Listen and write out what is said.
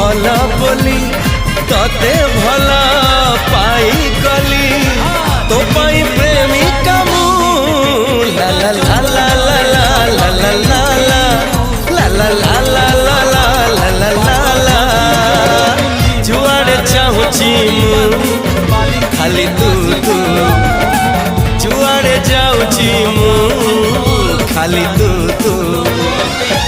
भला बोली तते भला पाई गली तो पाई प्रेमिका मु ला ला ला ला ला ला ला ला ला ला ला ला ला ला ला ला ला जुआड़े चाहूची मु खाली तू तू जुआड़े जाऊची मु खाली